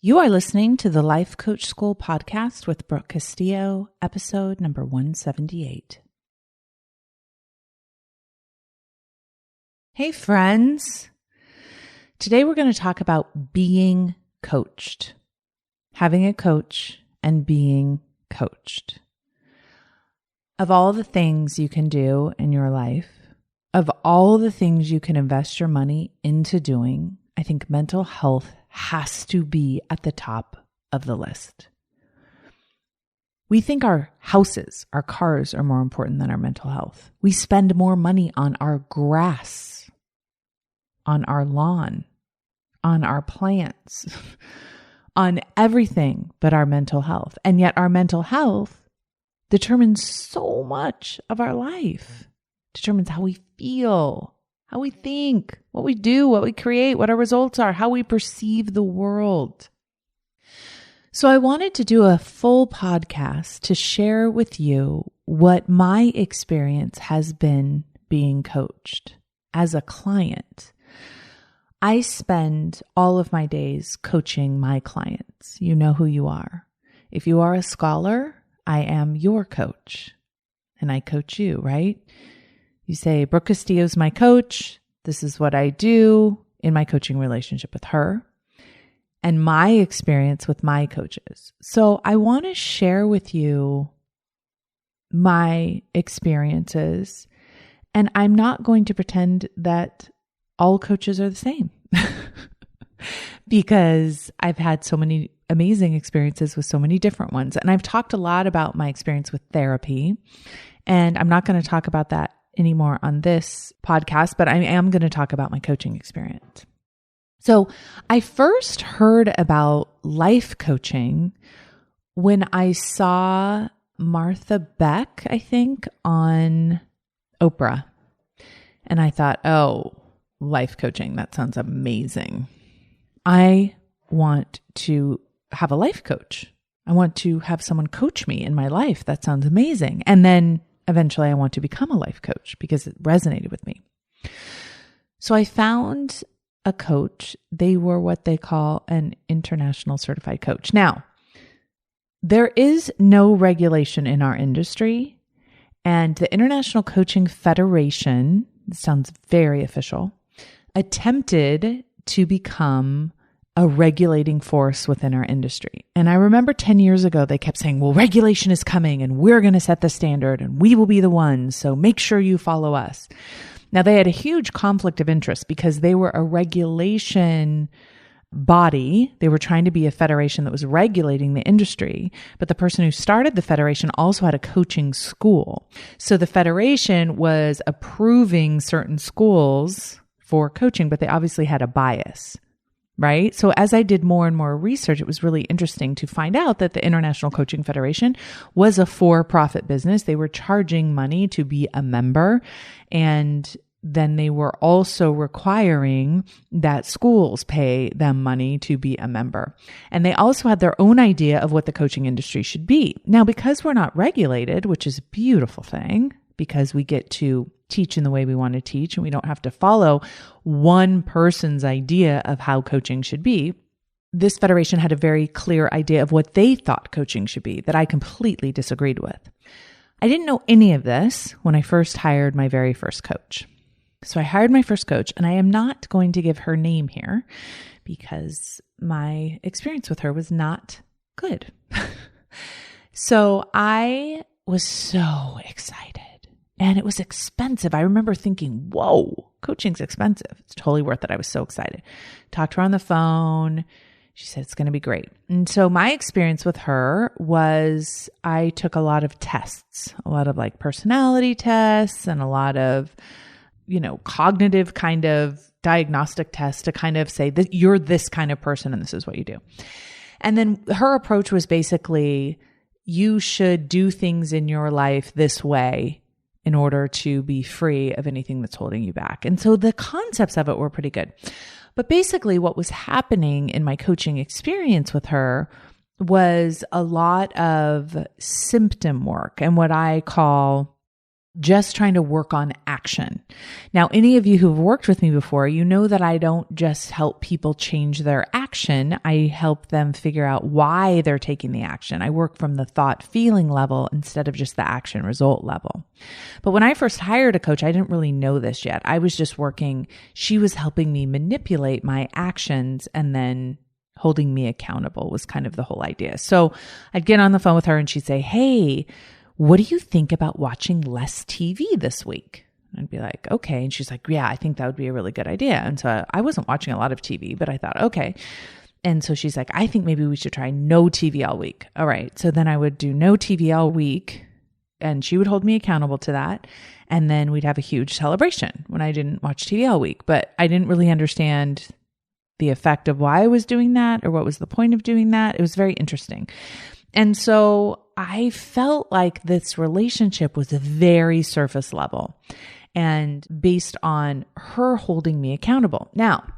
You are listening to the Life Coach School podcast with Brooke Castillo, episode number 178. Hey friends, today we're going to talk about being coached, having a coach and being coached. Of all the things you can do in your life, of all the things you can invest your money into doing, I think mental health has to be at the top of the list. We think our houses, our cars are more important than our mental health. We spend more money on our grass, on our lawn, on our plants, on everything but our mental health. And yet our mental health determines so much of our life, determines how we feel, how we think, what we do, what we create, what our results are, how we perceive the world. So I wanted to do a full podcast to share with you what my experience has been being coached as a client. I spend all of my days coaching my clients. You know who you are. If you are a scholar, I am your coach, and I coach you, right? You say, Brooke Castillo's my coach. This is what I do in my coaching relationship with her and my experience with my coaches. So I want to share with you my experiences, and I'm not going to pretend that all coaches are the same because I've had so many amazing experiences with so many different ones. And I've talked a lot about my experience with therapy, and I'm not going to talk about that anymore on this podcast, but I am going to talk about my coaching experience. So I first heard about life coaching when I saw Martha Beck, I think, on Oprah. And I thought, oh, life coaching, that sounds amazing. I want to have a life coach. I want to have someone coach me in my life. That sounds amazing. And then eventually I want to become a life coach because it resonated with me. So I found a coach. They were what they call an international certified coach. Now, there is no regulation in our industry, and the International Coaching Federation, sounds very official, attempted to become a regulating force within our industry. And I remember 10 years ago, they kept saying, well, regulation is coming and we're going to set the standard and we will be the ones. So make sure you follow us. Now they had a huge conflict of interest because they were a regulation body. They were trying to be a federation that was regulating the industry, but the person who started the federation also had a coaching school. So the federation was approving certain schools for coaching, but they obviously had a bias. Right? So as I did more and more research, it was really interesting to find out that the International Coaching Federation was a for-profit business. They were charging money to be a member, and then they were also requiring that schools pay them money to be a member. And they also had their own idea of what the coaching industry should be. Now, because we're not regulated, which is a beautiful thing, because we get to teach in the way we want to teach and we don't have to follow one person's idea of how coaching should be. This federation had a very clear idea of what they thought coaching should be that I completely disagreed with. I didn't know any of this when I first hired my very first coach. So I hired my first coach, and I am not going to give her name here because my experience with her was not good. So I was so excited. And it was expensive. I remember thinking, whoa, coaching's expensive. It's totally worth it. I was so excited. Talked to her on the phone. She said, it's going to be great. And so my experience with her was I took a lot of tests, a lot of like personality tests and a lot of, cognitive kind of diagnostic tests to kind of say that you're this kind of person and this is what you do. And then her approach was basically, you should do things in your life this way in order to be free of anything that's holding you back. And so the concepts of it were pretty good. But basically what was happening in my coaching experience with her was a lot of symptom work and what I call just trying to work on action. Now, any of you who've worked with me before, you know that I don't just help people change their action. I help them figure out why they're taking the action. I work from the thought feeling level instead of just the action result level. But when I first hired a coach, I didn't really know this yet. I was just working. She was helping me manipulate my actions and then holding me accountable was kind of the whole idea. So I'd get on the phone with her and she'd say, "Hey, what do you think about watching less TV this week?" I'd be like, "Okay." And she's like, "Yeah, I think that would be a really good idea." And so I wasn't watching a lot of TV, but I thought, okay. And so she's like, "I think maybe we should try no TV all week." All right. So then I would do no TV all week and she would hold me accountable to that. And then we'd have a huge celebration when I didn't watch TV all week, but I didn't really understand the effect of why I was doing that or what was the point of doing that. It was very interesting. And so I felt like this relationship was very surface level and based on her holding me accountable. Now,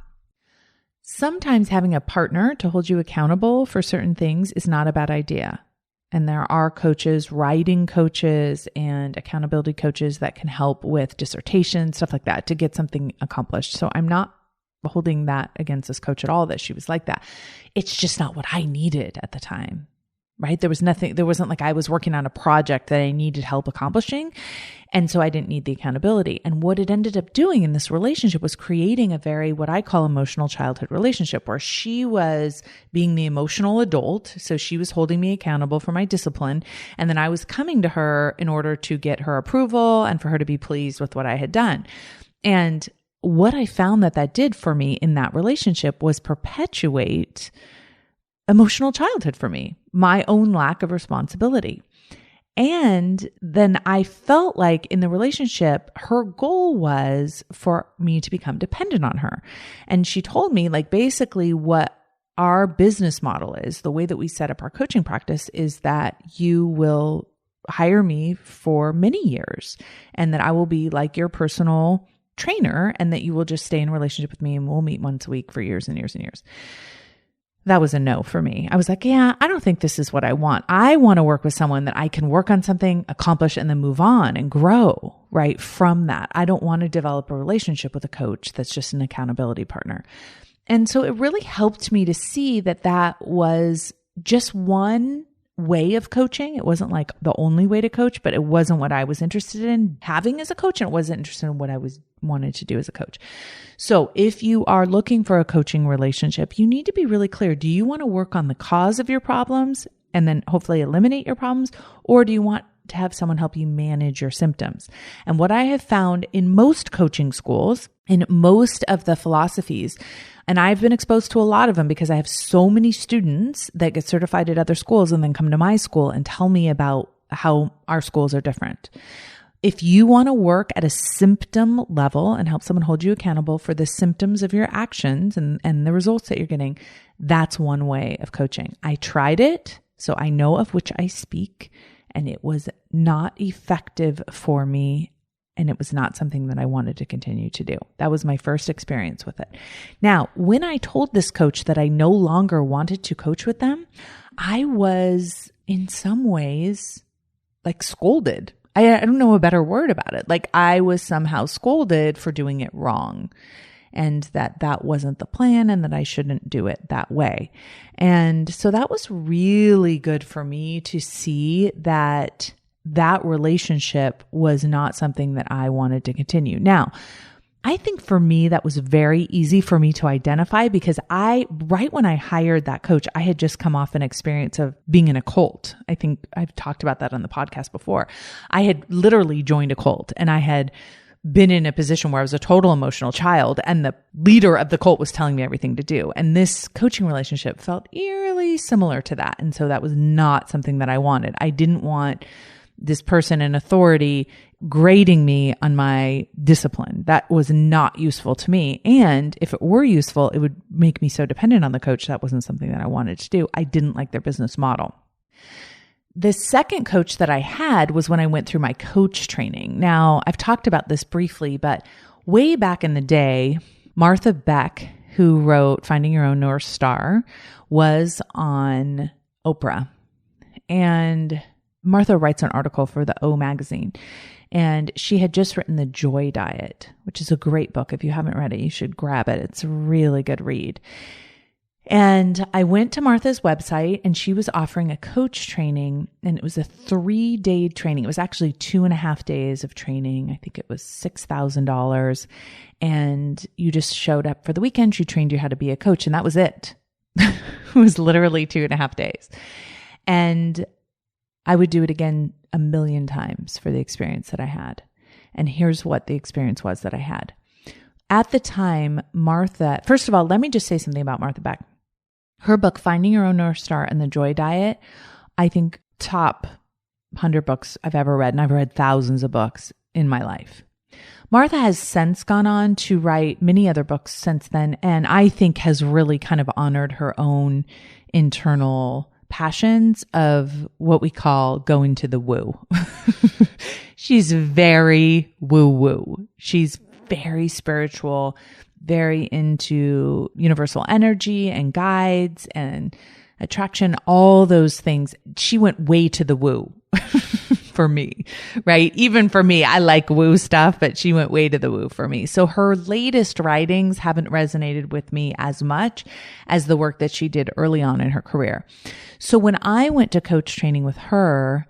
sometimes having a partner to hold you accountable for certain things is not a bad idea. And there are coaches, writing coaches and accountability coaches that can help with dissertations, stuff like that, to get something accomplished. So I'm not holding that against this coach at all that she was like that. It's just not what I needed at the time. Right? There wasn't like I was working on a project that I needed help accomplishing. And so I didn't need the accountability. And what it ended up doing in this relationship was creating a very, what I call emotional childhood relationship, where she was being the emotional adult. So she was holding me accountable for my discipline. And then I was coming to her in order to get her approval and for her to be pleased with what I had done. And what I found that did for me in that relationship was perpetuate emotional childhood for me, my own lack of responsibility. And then I felt like in the relationship, her goal was for me to become dependent on her. And she told me like basically what our business model is, the way that we set up our coaching practice is that you will hire me for many years and that I will be like your personal trainer and that you will just stay in a relationship with me and we'll meet once a week for years and years and years. That was a no for me. I was like, yeah, I don't think this is what I want. I want to work with someone that I can work on something, accomplish, and then move on and grow right from that. I don't want to develop a relationship with a coach that's just an accountability partner. And so it really helped me to see that was just one way of coaching. It wasn't like the only way to coach, but it wasn't what I was interested in having as a coach, and it wasn't interested in what I wanted to do as a coach. So if you are looking for a coaching relationship, you need to be really clear. Do you want to work on the cause of your problems and then hopefully eliminate your problems? Or do you want to have someone help you manage your symptoms? And what I have found in most coaching schools, in most of the philosophies, and I've been exposed to a lot of them because I have so many students that get certified at other schools and then come to my school and tell me about how our schools are different. If you want to work at a symptom level and help someone hold you accountable for the symptoms of your actions and the results that you're getting, that's one way of coaching. I tried it, so I know of which I speak, and it was not effective for me. And it was not something that I wanted to continue to do. That was my first experience with it. Now, when I told this coach that I no longer wanted to coach with them, I was in some ways like scolded. I don't know a better word about it. Like I was somehow scolded for doing it wrong and that wasn't the plan and that I shouldn't do it that way. And so that was really good for me to see that relationship was not something that I wanted to continue. Now, I think for me, that was very easy for me to identify because right when I hired that coach, I had just come off an experience of being in a cult. I think I've talked about that on the podcast before. I had literally joined a cult and I had been in a position where I was a total emotional child and the leader of the cult was telling me everything to do. And this coaching relationship felt eerily similar to that. And so that was not something that I wanted. I didn't want this person in authority grading me on my discipline. That was not useful to me. And if it were useful, it would make me so dependent on the coach. That wasn't something that I wanted to do. I didn't like their business model. The second coach that I had was when I went through my coach training. Now, I've talked about this briefly, but way back in the day, Martha Beck, who wrote Finding Your Own North Star, was on Oprah. And Martha writes an article for the O magazine. And she had just written The Joy Diet, which is a great book. If you haven't read it, you should grab it. It's a really good read. And I went to Martha's website and she was offering a coach training, and it was a 3-day training. It was actually 2.5 days of training. I think it was $6,000. And you just showed up for the weekend. She trained you how to be a coach, and that was it. It was literally 2.5 days. And I would do it again 1,000,000 times for the experience that I had. And here's what the experience was that I had. At the time, Martha, first of all, let me just say something about Martha Beck. Her book, Finding Your Own North Star and The Joy Diet, I think top 100 books I've ever read, and I've read thousands of books in my life. Martha has since gone on to write many other books since then, and I think has really kind of honored her own internal passions of what we call going to the woo. She's very woo-woo. She's very spiritual, very into universal energy and guides and attraction, all those things. She went way to the woo for me, right? Even for me, I like woo stuff, but she went way to the woo for me. So her latest writings haven't resonated with me as much as the work that she did early on in her career. So when I went to coach training with her,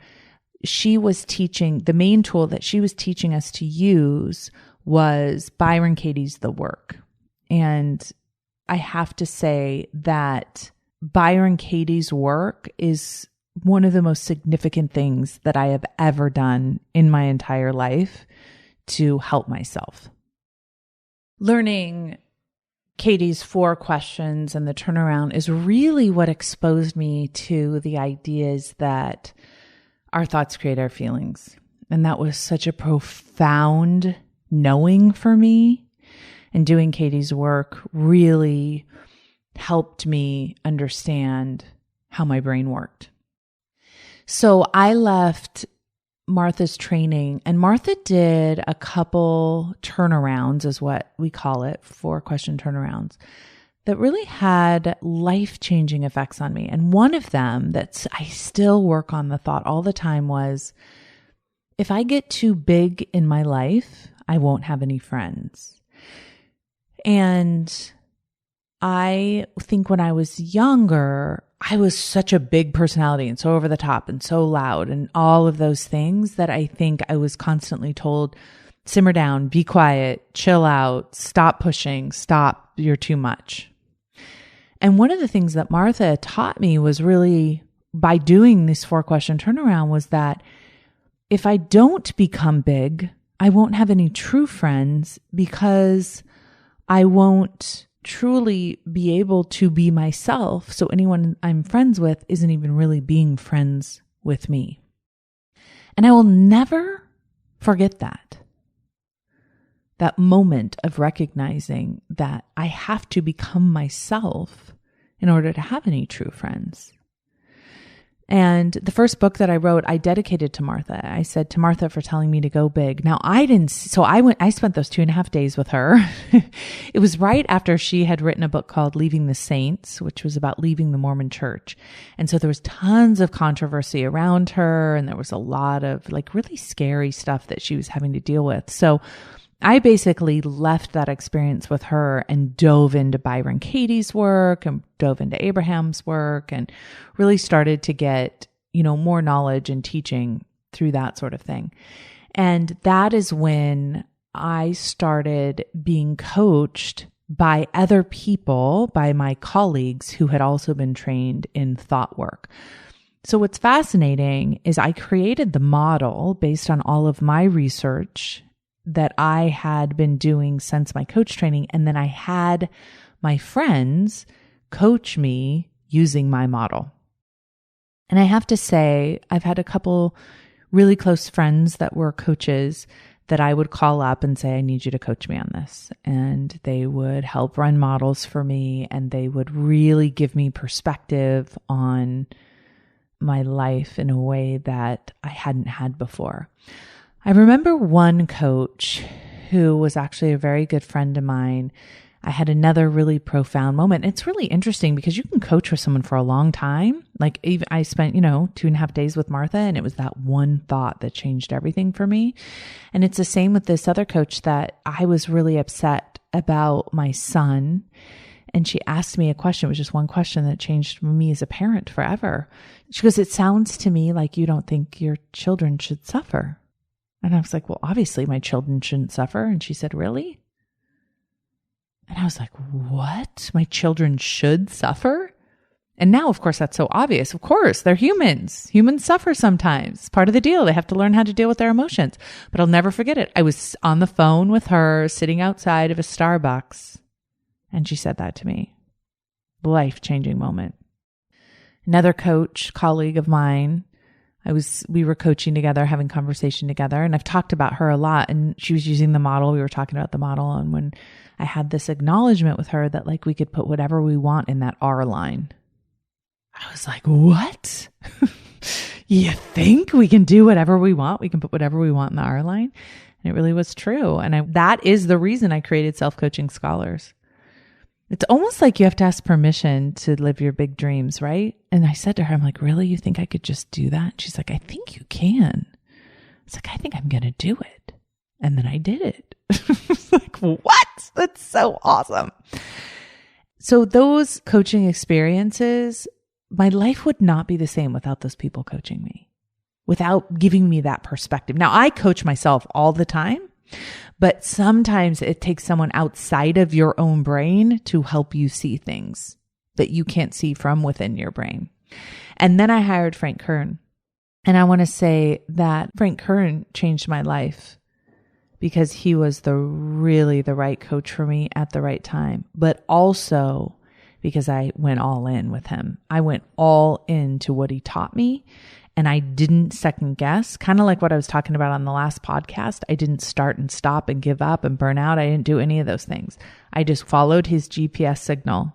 she was teaching, the main tool that she was teaching us to use was Byron Katie's The Work. And I have to say that Byron Katie's work is one of the most significant things that I have ever done in my entire life to help myself. Learning Katie's 4 questions and the turnaround is really what exposed me to the ideas that our thoughts create our feelings. And that was such a profound knowing for me. And doing Katie's work really helped me understand how my brain worked. So I left Martha's training, and Martha did a couple turnarounds, is what we call it, 4-question turnarounds, that really had life-changing effects on me. And one of them that I still work on the thought all the time was, if I get too big in my life, I won't have any friends. And I think when I was younger, I was such a big personality and so over the top and so loud and all of those things that I think I was constantly told, simmer down, be quiet, chill out, stop pushing, stop, you're too much. And one of the things that Martha taught me was really, by doing this 4-question turnaround, was that if I don't become big, I won't have any true friends because I won't truly be able to be myself. So anyone I'm friends with isn't even really being friends with me. And I will never forget that moment of recognizing that I have to become myself in order to have any true friends. And the first book that I wrote, I dedicated to Martha. I said to Martha for telling me to go big. Now I spent those 2.5 days with her. It was right after she had written a book called Leaving the Saints, which was about leaving the Mormon church. And so there was tons of controversy around her, and there was a lot of really scary stuff that she was having to deal with. So I basically left that experience with her and dove into Byron Katie's work and dove into Abraham's work and really started to get, more knowledge and teaching through that sort of thing. And that is when I started being coached by other people, by my colleagues who had also been trained in thought work. So what's fascinating is I created the model based on all of my research that I had been doing since my coach training. And then I had my friends coach me using my model. And I have to say, I've had a couple really close friends that were coaches that I would call up and say, I need you to coach me on this. And they would help run models for me, and they would really give me perspective on my life in a way that I hadn't had before. I remember one coach who was actually a very good friend of mine. I had another really profound moment. It's really interesting because you can coach with someone for a long time. Like even I spent, 2.5 days with Martha, and it was that one thought that changed everything for me. And it's the same with this other coach that I was really upset about my son. And she asked me a question. It was just one question that changed me as a parent forever. She goes, "It sounds to me like you don't think your children should suffer." And I was like, "Well, obviously my children shouldn't suffer." And she said, "Really?" And I was like, "What? My children should suffer?" And now, of course, that's so obvious. Of course, they're humans. Humans suffer sometimes. It's part of the deal. They have to learn how to deal with their emotions. But I'll never forget it. I was on the phone with her, sitting outside of a Starbucks. And she said that to me. Life-changing moment. Another coach, colleague of mine, we were coaching together, having conversation together, and I've talked about her a lot, and she was using the model. We were talking about the model, and when I had this acknowledgement with her that like we could put whatever we want in that R line. I was like, "What? You think we can do whatever we want? We can put whatever we want in the R line?" And it really was true. And that is the reason I created Self-Coaching Scholars. It's almost like you have to ask permission to live your big dreams, right? And I said to her, I'm like, "Really? You think I could just do that?" She's like, "I think you can." It's like, "I think I'm going to do it." And then I did it. It's like, what? That's so awesome. So those coaching experiences, my life would not be the same without those people coaching me, without giving me that perspective. Now, I coach myself all the time, but sometimes it takes someone outside of your own brain to help you see things that you can't see from within your brain. And then I hired Frank Kern. And I want to say that Frank Kern changed my life because he was really the right coach for me at the right time, but also because I went all in with him. I went all into what he taught me. And I didn't second guess, kind of like what I was talking about on the last podcast. I didn't start and stop and give up and burn out. I didn't do any of those things. I just followed his GPS signal.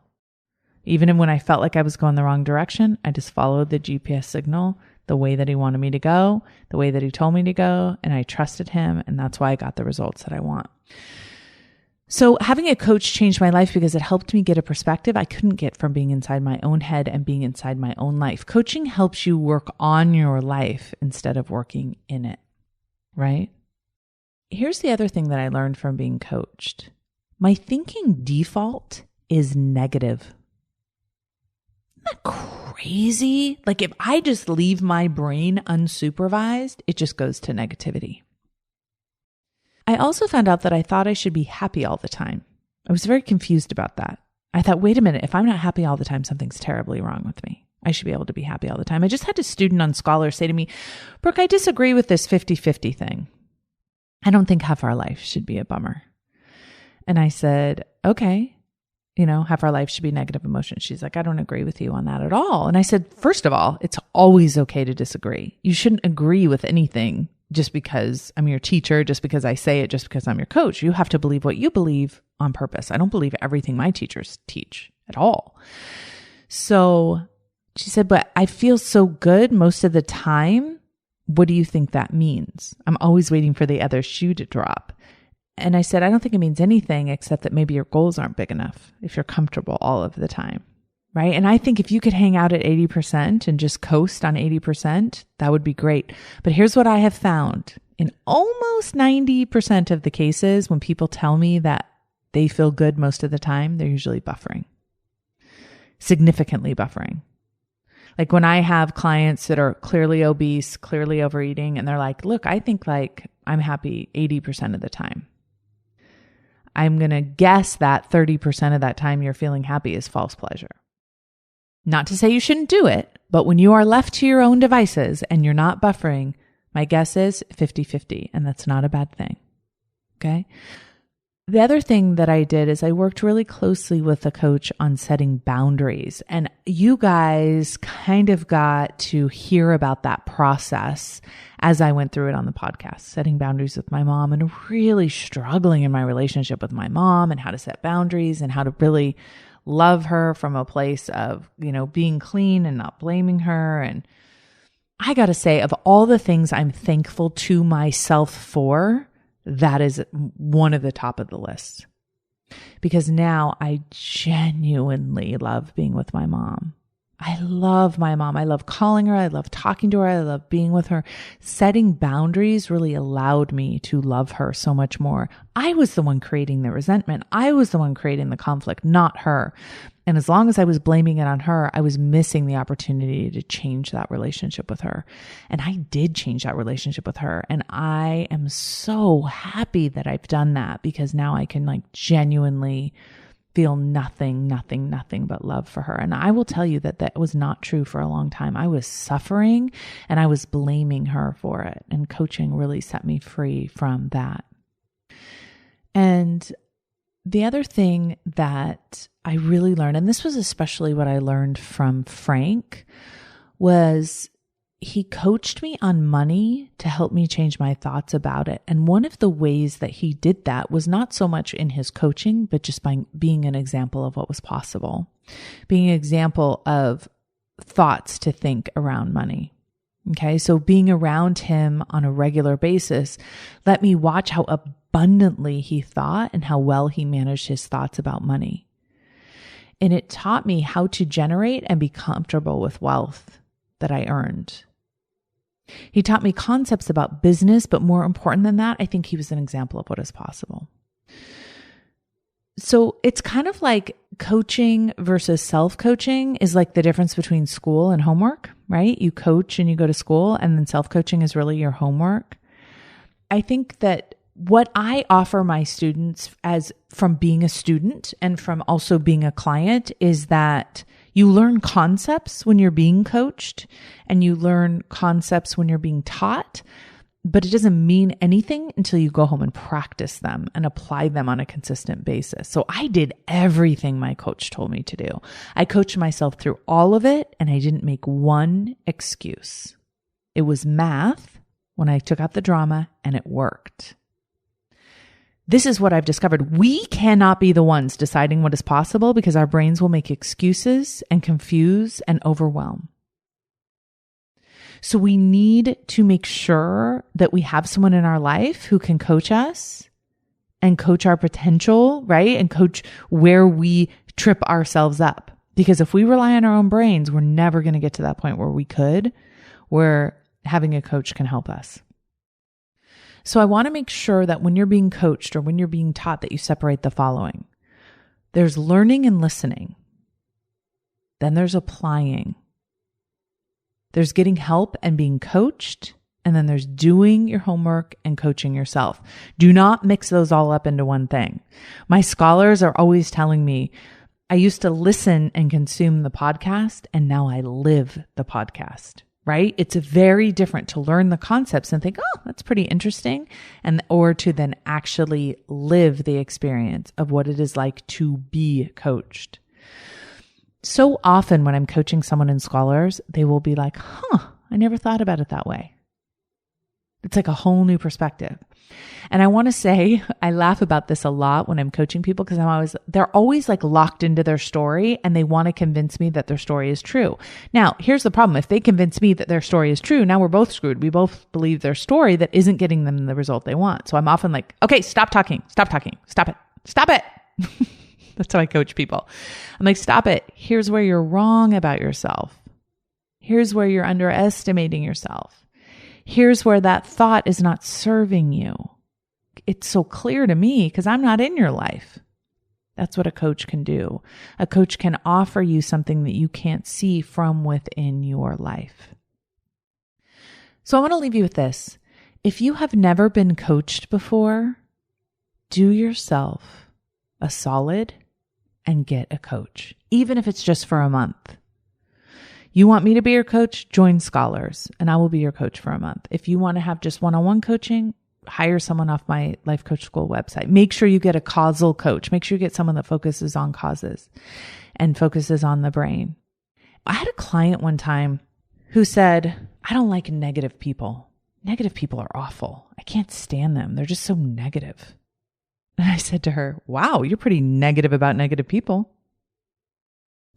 Even when I felt like I was going the wrong direction, I just followed the GPS signal the way that he wanted me to go, the way that he told me to go, and I trusted him. And that's why I got the results that I want. So having a coach changed my life because it helped me get a perspective I couldn't get from being inside my own head and being inside my own life. Coaching helps you work on your life instead of working in it, right? Here's the other thing that I learned from being coached. My thinking default is negative. Isn't that crazy? Like if I just leave my brain unsupervised, it just goes to negativity. I also found out that I thought I should be happy all the time. I was very confused about that. I thought, wait a minute, if I'm not happy all the time, something's terribly wrong with me. I should be able to be happy all the time. I just had a student on Scholar say to me, "Brooke, I disagree with this 50-50 thing. I don't think half our life should be a bummer." And I said, "Okay, half our life should be negative emotions." She's like, "I don't agree with you on that at all." And I said, first of all, it's always okay to disagree. You shouldn't agree with anything just because I'm your teacher, just because I say it, just because I'm your coach. You have to believe what you believe on purpose. I don't believe everything my teachers teach at all. So she said, "But I feel so good most of the time. What do you think that means? I'm always waiting for the other shoe to drop." And I said, "I don't think it means anything except that maybe your goals aren't big enough if you're comfortable all of the time." Right? And I think if you could hang out at 80% and just coast on 80%, that would be great. But here's what I have found. In almost 90% of the cases, when people tell me that they feel good most of the time, they're usually buffering. Significantly buffering. Like when I have clients that are clearly obese, clearly overeating, and they're like, "Look, I think like I'm happy 80% of the time." I'm going to guess that 30% of that time you're feeling happy is false pleasure. Not to say you shouldn't do it, but when you are left to your own devices and you're not buffering, my guess is 50-50, and that's not a bad thing. Okay? The other thing that I did is I worked really closely with a coach on setting boundaries. And you guys kind of got to hear about that process as I went through it on the podcast, setting boundaries with my mom and really struggling in my relationship with my mom and how to set boundaries and how to really love her from a place of, being clean and not blaming her. And I got to say, of all the things I'm thankful to myself for, that is one of the top of the list. because now I genuinely love being with my mom. I love my mom. I love calling her. I love talking to her. I love being with her. Setting boundaries really allowed me to love her so much more. I was the one creating the resentment. I was the one creating the conflict, not her. And as long as I was blaming it on her, I was missing the opportunity to change that relationship with her. And I did change that relationship with her. And I am so happy that I've done that, because now I can like genuinely feel nothing but love for her. And I will tell you that that was not true for a long time. I was suffering and I was blaming her for it. And coaching really set me free from that. And the other thing that I really learned, and this was especially what I learned from Frank, was he coached me on money to help me change my thoughts about it. And one of the ways that he did that was not so much in his coaching, but just by being an example of what was possible, being an example of thoughts to think around money. Okay. So being around him on a regular basis let me watch how abundantly he thought and how well he managed his thoughts about money. And it taught me how to generate and be comfortable with wealth that I earned. He taught me concepts about business, but more important than that, I think he was an example of what is possible. So it's kind of like coaching versus self-coaching is like the difference between school and homework, right? You coach and you go to school, and then self-coaching is really your homework. I think that what I offer my students as from being a student and from also being a client is that you learn concepts when you're being coached, and you learn concepts when you're being taught, but it doesn't mean anything until you go home and practice them and apply them on a consistent basis. So I did everything my coach told me to do. I coached myself through all of it, and I didn't make one excuse. It was math when I took out the drama, and it worked. This is what I've discovered. We cannot be the ones deciding what is possible, because our brains will make excuses and confuse and overwhelm. So we need to make sure that we have someone in our life who can coach us and coach our potential, right? And coach where we trip ourselves up. Because if we rely on our own brains, we're never going to get to that point where having a coach can help us. So I want to make sure that when you're being coached or when you're being taught, that you separate the following. There's learning and listening. Then there's applying. There's getting help and being coached. And then there's doing your homework and coaching yourself. Do not mix those all up into one thing. My scholars are always telling me, I used to listen and consume the podcast, and now I live the podcast. Right? It's very different to learn the concepts and think, oh, that's pretty interesting. Or to then actually live the experience of what it is like to be coached. So often when I'm coaching someone in Scholars, they will be like, I never thought about it that way. It's like a whole new perspective. And I want to say, I laugh about this a lot when I'm coaching people, because they're always like locked into their story, and they want to convince me that their story is true. Now, here's the problem. If they convince me that their story is true, now we're both screwed. We both believe their story that isn't getting them the result they want. So I'm often like, okay, stop talking, stop it. That's how I coach people. I'm like, stop it. Here's where you're wrong about yourself. Here's where you're underestimating yourself. Here's where that thought is not serving you. It's so clear to me because I'm not in your life. That's what a coach can do. A coach can offer you something that you can't see from within your life. So I want to leave you with this. If you have never been coached before, do yourself a solid and get a coach, even if it's just for a month. You want me to be your coach? Join Scholars, and I will be your coach for a month. If you want to have just one-on-one coaching, hire someone off my Life Coach School website. Make sure you get a causal coach. Make sure you get someone that focuses on causes and focuses on the brain. I had a client one time who said, I don't like negative people. Negative people are awful. I can't stand them. They're just so negative. And I said to her, wow, you're pretty negative about negative people.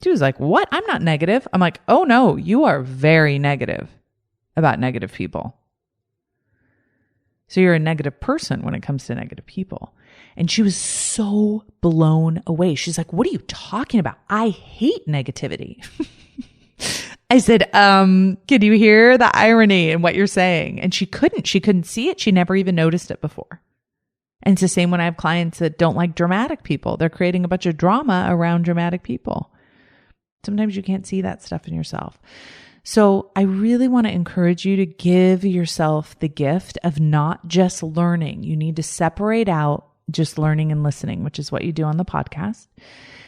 She was like, what? I'm not negative. I'm like, oh no, you are very negative about negative people. So you're a negative person when it comes to negative people. And she was so blown away. She's like, what are you talking about? I hate negativity. I said, can you hear the irony in what you're saying? And she couldn't see it. She never even noticed it before. And it's the same when I have clients that don't like dramatic people. They're creating a bunch of drama around dramatic people. Sometimes you can't see that stuff in yourself. So I really want to encourage you to give yourself the gift of not just learning. You need to separate out just learning and listening, which is what you do on the podcast.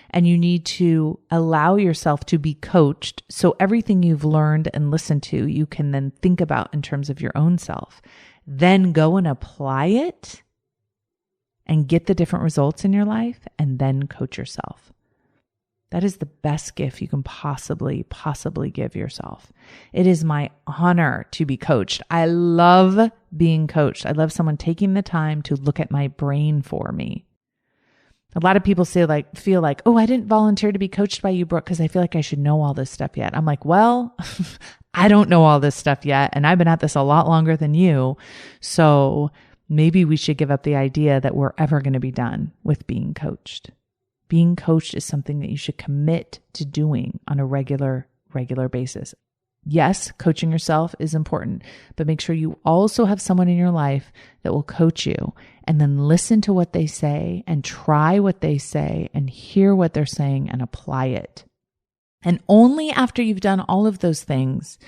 And you need to allow yourself to be coached. So everything you've learned and listened to, you can then think about in terms of your own self. Then go and apply it and get the different results in your life, and then coach yourself. That is the best gift you can possibly give yourself. It is my honor to be coached. I love being coached. I love someone taking the time to look at my brain for me. A lot of people feel like, oh, I didn't volunteer to be coached by you, Brooke, because I feel like I should know all this stuff yet. I'm like, well, I don't know all this stuff yet, and I've been at this a lot longer than you. So maybe we should give up the idea that we're ever going to be done with being coached. Being coached is something that you should commit to doing on a regular basis. Yes, coaching yourself is important, but make sure you also have someone in your life that will coach you, and then listen to what they say and try what they say and hear what they're saying and apply it. And only after you've done all of those things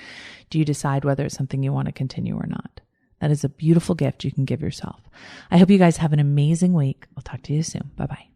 do you decide whether it's something you want to continue or not. That is a beautiful gift you can give yourself. I hope you guys have an amazing week. I'll talk to you soon. Bye-bye.